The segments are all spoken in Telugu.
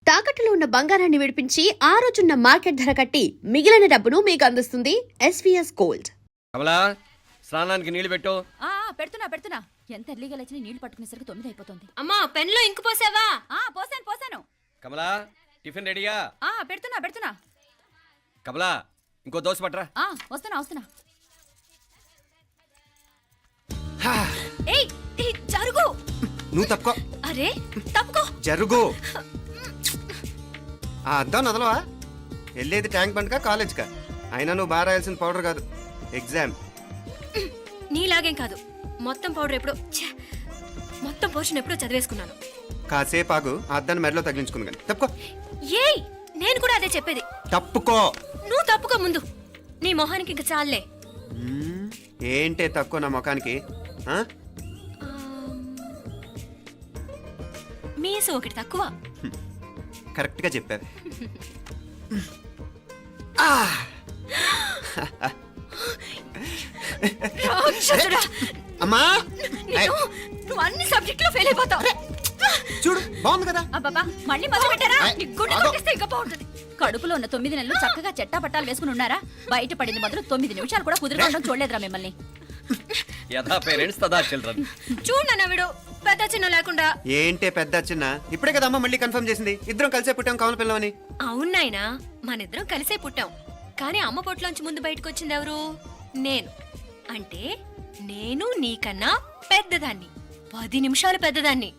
తాకట్టులో ఉన్న బంగారాన్ని విడిపించి ఆ రోజున్న మార్కెట్ ధర కట్టి మిగిలిన డబ్బును మీకు అందిస్తుంది ఎస్వీఎస్ గోల్డ్. కమలా, స్నానానికి నీళ్లు పెట్టు. పెడుతున్నా. ఎంత ఎర్లీగా లేచిన నీళ్లు పట్టుకునేసరికి 9 అయిపోతుంది. అమ్మా, పెన్లో ఇంకు పోసావా? పోసాను. కమలా, టిఫిన్ రెడీయా? పెడుతున్నా. కమలా, ఇంకో దోశ పట్రా. వస్తున్నా. ఏయ్ జరుగు. నువ్వు తప్పుకో. అరే తప్పుకో. జరుగు. ఆ అద్దం నదలవా? వెళ్ళేది ట్యాంక్ బండ్కా కాలేజ్కా? అయినా నువ్వు బాగా రాయాల్సిన పౌడర్ కాదు, ఎగ్జామ్. నీలాగేం కాదు, మొత్తం పౌడర్ ఎప్పుడో మొత్తం పోర్షన్ ఎప్పుడో చదివేసుకున్నాను. కాసేపు ఆగు, ఆ అద్దాన్ని మెడలో తగిలించుకుంది కానీ. తప్పుకో. ఏయ్, నేను కూడా అదే చెప్పేది. తప్పుకో. నువ్వు తప్పుకో ముందు. నీ మొహానికి ఇంక చాలే. ఏంటే తక్కువ నా ముఖానికి? మీసు ఒకటి తక్కువ. కరెక్ట్గా చెప్పావు. రాక్షసుడా! అమ్మా, నువ్వు అన్ని సబ్జెక్టులో ఫెయిల్ అయిపోతావు. చూడు బాగుంది కదా. అబ్బబ్బా, మళ్ళీ మొదలు పెట్టారా? నీ గుండె కొట్టేస్తే ఇంకా బాగుంటుంది. కడుపులో ఉన్న 9 నెలలు చక్కగా చెట్టా పట్టాలు వేసుకుని ఉన్నారా? బయట పడింది మొదలు 9 నిమిషాలు కూడా కుదురుకోవడం చూడలేదురా మిమ్మల్ని. యథా పేరెంట్స్ తదా చిల్డ్రన్. చూడు నాన్న, వీడు పెద్ద చిన్న లేకుండా. ఏంటే పెద్ద చిన్న? ఇప్పుడే కదా అమ్మ మళ్ళీ కన్ఫర్మ్ చేసింది, ఇద్దరం కలిసే పుట్టాం కావాలి పిల్లవని. అవునాయినా, మనిద్దరం కలిసే పుట్టాం. కానీ అమ్మ పొట్లోంచి ముందు బయటకు వచ్చింది ఎవరు? నేను. అంటే నేను నీకన్నా పెద్దదాన్ని, 10 నిమిషాలు పెద్దదాన్ని.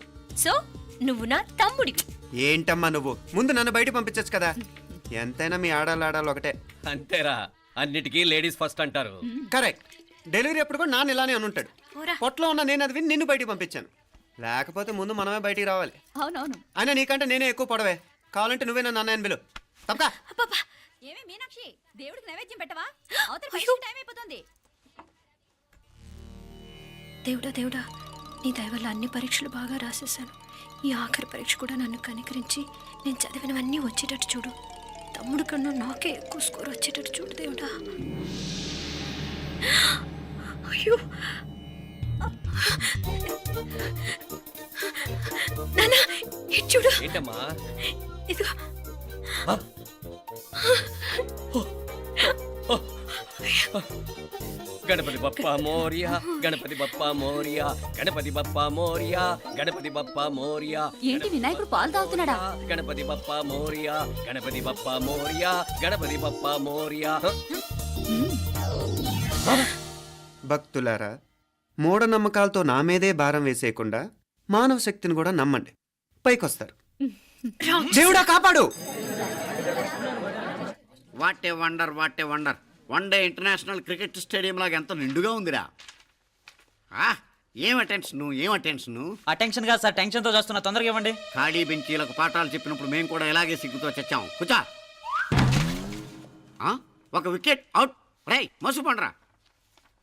సో నువ్వు నా తమ్ముడివి. ఏంటమ్మా నువ్వు? ముందు నన్ను బయట పంపించచ్చు కదా. ఎంతైనా మీ ఆడాలు ఒకటే. అంతేరా, అన్నిటికీ లేడీస్ ఫస్ట్ అంటారు. కరెక్ట్. డెలివరీ అప్పుడు కూడా నాన్న ఇలానే అనుంటాడు. పొట్టలో ఉన్న నేను అది విని నిన్ను బయటికి పంపించాను. లేకపోతే ముందు మనమే బయటికి రావాలి. అవునవును. అయినా నీకంటే నేనే ఎక్కువ పొడవే. కావాలంటే నువ్వే నన్ను అన్నయ్యను పిలు. తప్పకా. ఏమే మీనాక్షి, దేవుడికి నైవేద్యం పెట్టవా? అవతల టైం అయిపోతుంది. దేవుడా, నీ దయ వల్ల అన్ని పరీక్షలు బాగా రాసేసాను. ఈ ఆఖరి పరీక్ష కూడా నన్ను కనికరించి నేను చదివినవన్నీ వచ్చేటట్టు చూడు. తమ్ముడు కన్నా నాకే ఎక్కువ స్కోర్ వచ్చేటట్టు చూడు దేవుడా. అయ్యో నాన్న, ఇటు చూడు. ఏంటమ్మా? ఇదిగో. గణపతి బప్పా మోరియా, గణపతి బప్పా మోరియా, గణపతి బప్పా మోరియా, గణపతి బప్పా మోరియా. ఏంటి వినాయకుడు పాలు తాగుతున్నాడా? గణపతి బప్పా మోరియా, గణపతి బప్పా మోరియా, గణపతి బప్పా మోరియా. భక్తులారా, మూఢనమ్మకాలతో నా మీదే భారం వేసేయకుండా మానవ శక్తిని కూడా నమ్మండి, పైకొస్తారు. దేవుడా కాపాడు. What a wonder. One day international cricket stadium లాగా ఎంత నిండుగా ఉందిరా. ఏం అటెన్షన్? అటెన్షన్ కాదు సార్, టెన్షన్ తో చూస్తున్నా. తొందరగా ఇవ్వండి. ఖాళీ బెంచీలకు పాఠాలు చెప్పినప్పుడు మేము కూడా ఇలాగే సిగ్గుతో చచ్చాం. కూర్చో. ఒక వికెట్ అవుట్. రై మసు పండరా.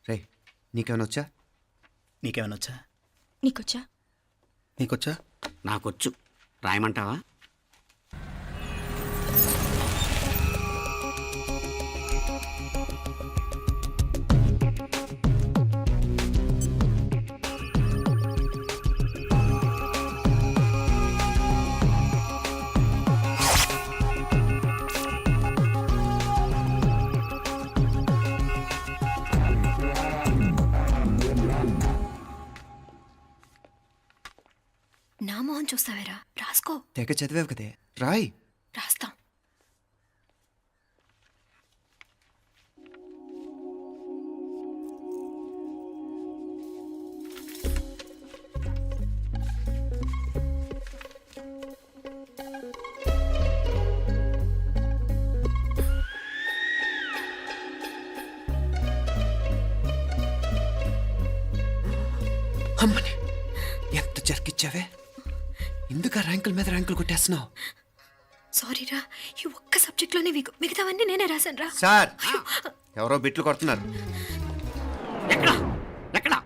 రే, నీకేమైనా వచ్చా? నీకేమైనా వచ్చా? నీకొచ్చా? నాకొచ్చు. రాయమంటావా? నా మొహం చూస్తావేరా? రాసుకో. తెగ చదివావు కదే, రాయ్. రాస్తాం. అమ్మని ఎంత జరికిచ్చావే. ఎందుకు ర్యాంకుల మీద ర్యాంకులు కొట్టేస్తున్నావు? సారీరా, ఈ ఒక్క సబ్జెక్ట్లోనే మిగతావన్నీ నేనే రాశాను రా. సార్, ఎవరో బిట్లు కొడుతున్నారు. ఎక్కడా?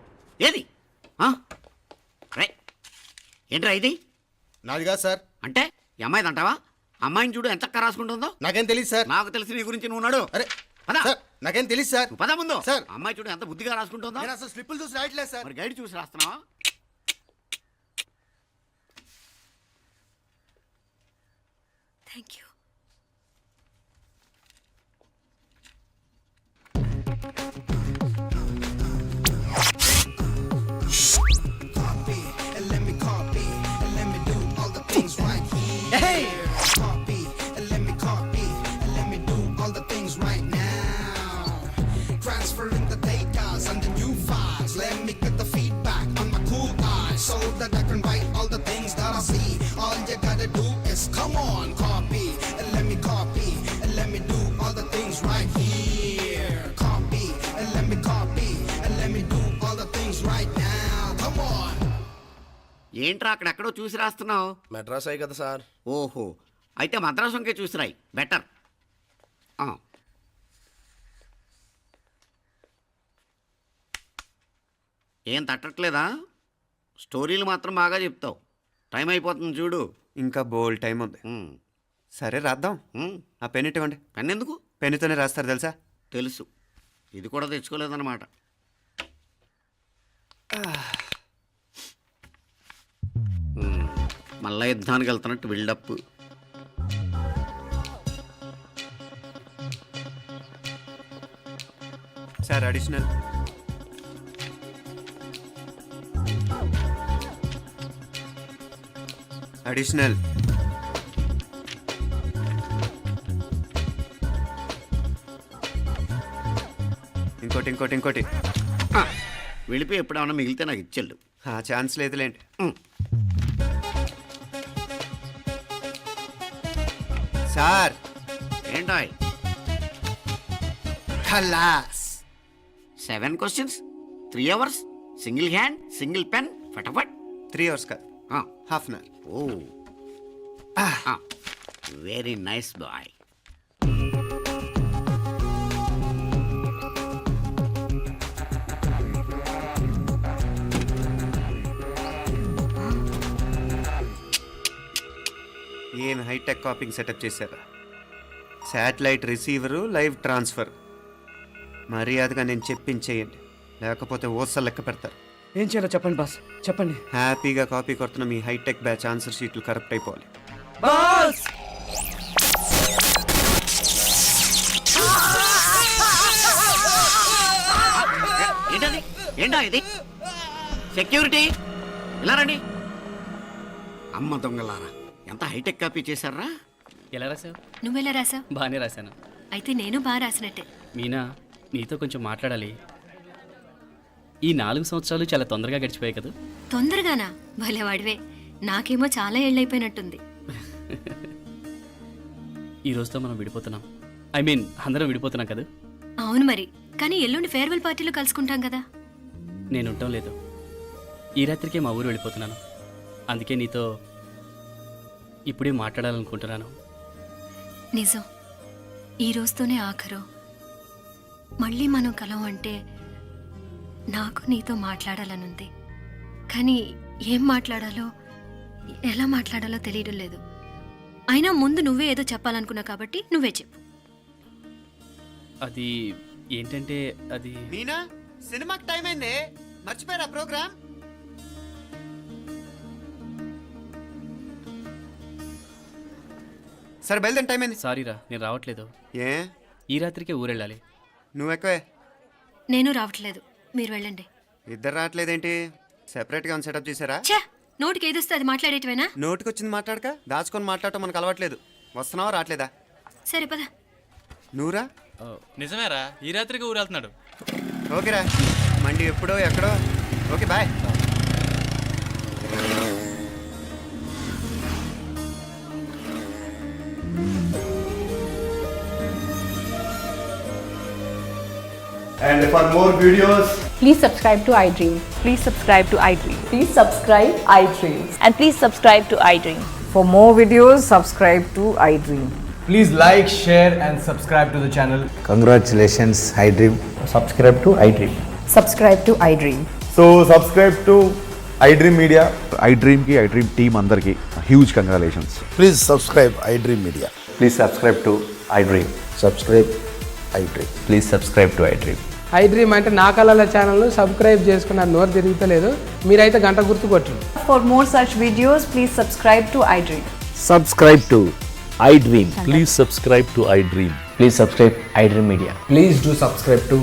ఏది? ఏంట్రా ఇది? నాది కాదు సార్. అంటే ఈ అమ్మాయిది అంటావా? అమ్మాయిని చూడు ఎంత రాసుకుంటుందో. నాకేం తెలియదు సార్. నాకు తెలిసి నీ గురించి నువ్వు నాడు. అరే సార్, నాకేం తెలియదు సార్. పద ముందు. సార్, అమ్మాయి చూడు ఎంత బుద్ధిగా రాసుకుంటుందో. నేను అసలు స్లిప్పులు చూసి రాయట్లేదు సార్. మరి గైడ్ చూసి రాస్తున్నావా? Thank you. Transferring the data and the new files. Let me get the feedback on my cool eyes so that I can write all the things that I see. All you gotta do is come on, copy and let me copy and let me do all the things right here. Copy and let me copy and let me do all the things right now. Come on. ఏంట్రా అక్కడెక్కడో చూసి రాస్తున్నావు? మెడ్రాస్ అయ్యి కదా సార్. ఓహో, అయితే మద్రాసు వంకే చూసి రాయి, బెటర్. ఏం తట్టట్లేదా? స్టోరీలు మాత్రం బాగా చెప్తావు. టైం అయిపోతుంది చూడు. ఇంకా బోల్ టైం ఉంది. సరే రాద్దాం. ఆ పెన్ ఇవ్వండి. పెన్ ఎందుకు? పెన్నుతోనే రాస్తారు తెలుసా? తెలుసు. ఇది కూడా తెచ్చుకోలేదన్నమాట. మళ్ళా యుద్ధానికి వెళ్తున్నట్టు బిల్డప్. Sir additional. అడిషనల్. ఇంకోటి ఇంకోటి ఇంకోటి. వెళ్ళిపోయి ఎప్పుడేమన్నా మిగిలితే నాకు ఇచ్చెళ్ళు. ఆ ఛాన్స్ లేదులేండి. సార్ ఏంటాయ్? ఖలాస్. 7 questions, 3 hours, single hand, single pen, ఫటాఫట్. 3 hours కాదు, half an hour. Oh, very nice boy. ఏం హైటెక్ కాపింగ్ సెటప్ చేశారా? Satellite receiver, live transfer. మర్యాదగా నేను చెప్పించేయండి, లేకపోతే ఓసలు లెక్క పెడతారు. ఏం చేయాలో చెప్పండి బాస్, చెప్పండి. హ్యాపీగా కాపీ కొడుతున్న మీ హైటెక్ బ్యాచ్ ఆన్సర్ షీట్లు కరెక్ట్ అయిపోవాలి. బాస్ ఏంటది? ఏంటా ఇది? సెక్యూరిటీ ఇలా రండి. అమ్మ దొంగలారా, ఎంత హైటెక్ కాపీ చేశారా? ఎలా రాసావు? నువ్వెలా రాసావు? బాగానే రాశాను. అయితే నేను బాగా రాసినట్టే. మీనా, నీతో కొంచెం మాట్లాడాలి. ఈ 4 సంవత్సరాలు చాలా తొందరగా గడిచిపోయాయి కదా. తొందరగానా? భలేవాడివే. నాకేమో చాలా ఏళ్ళైపోయినట్టుంది. ఈ రోజుతో మనం విడిపోతున్నాం. ఐ మీన్ అందరం విడిపోతున్నాం కదా. అవును మరి, కానీ ఎల్లుండి ఫేర్వెల్ పార్టీలో కలుసుకుంటాం కదా. నేను ఉండటం లేదు. ఈ రాత్రికే మా ఊరు వెళ్ళిపోతున్నాను. అందుకే నీతో ఇప్పుడే మాట్లాడాలనుకుంటున్నాను. నిజం, ఈ రోజుతోనే ఆఖరు. మళ్ళీ మనం కలం అంటే నాకు నీతో మాట్లాడాలనుంది. కానీ ఏం మాట్లాడాలో, ఎలా మాట్లాడాలో తెలియడం లేదు. అయినా ముందు నువ్వే ఏదో చెప్పాలనుకున్నా కాబట్టి నువ్వే చెప్పు. అది ఏంటంటే అది మీనా, సినిమాకి టైం అయింది, మర్చిపోయారా ప్రోగ్రామ్? సరే బయలుదేరి, టైం అయింది. సారీరా, నేను రావట్లేదు. ఏ? ఈ రాత్రికే ఊరెళ్ళాలి. నువ్వు ఎక్కువే. నేను రావట్లేదు, మీరు వెళ్ళండి. ఇద్దరు రావట్లేదేంటి? సెపరేట్గా ఉంది సెటప్ చేశారా? ఛే, నోటికి ఏదొస్తే అది మాట్లాడేటివేనా? నోటికి వచ్చింది మాట్లాడక, దాచుకొని మాట్లాడటం మనకు అలవాట్లేదు. వస్తున్నావా రావట్లేదా? సరే పద. నువ్వురా. నిజమేరా, ఈ రాత్రికి ఊరెళ్తున్నాడు. ఓకేరా, మండి ఎప్పుడో ఎక్కడో. Okay bye. And for more videos, please subscribe to iDream. Please subscribe to iDream. Please subscribe iDream. And please subscribe to iDream. For more videos, subscribe to iDream. Please like, share and subscribe to the channel. congratulations, iDream. Subscribe to iDream. Subscribe to iDream. So subscribe to iDream Media. iDream ki iDream team andarki huge congratulations. Please subscribe iDream Media. Please subscribe to iDream. Subscribe iDream. Please subscribe to iDream. iDream అంటే నా కళల ఛానల్ సబ్స్క్రైబ్ చేసుకున్న నోరు తిరుగుతలేదు. మీరైతే గంట గుర్తు కొట్టండి. For more such videos, please subscribe to iDream. Subscribe to iDream. Please subscribe to iDream. Please subscribe iDream Media. Please do subscribe to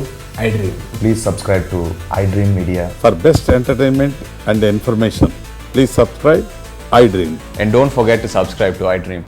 iDream. Please subscribe to iDream Media. For best entertainment and information, please subscribe iDream. And don't forget to subscribe to iDream.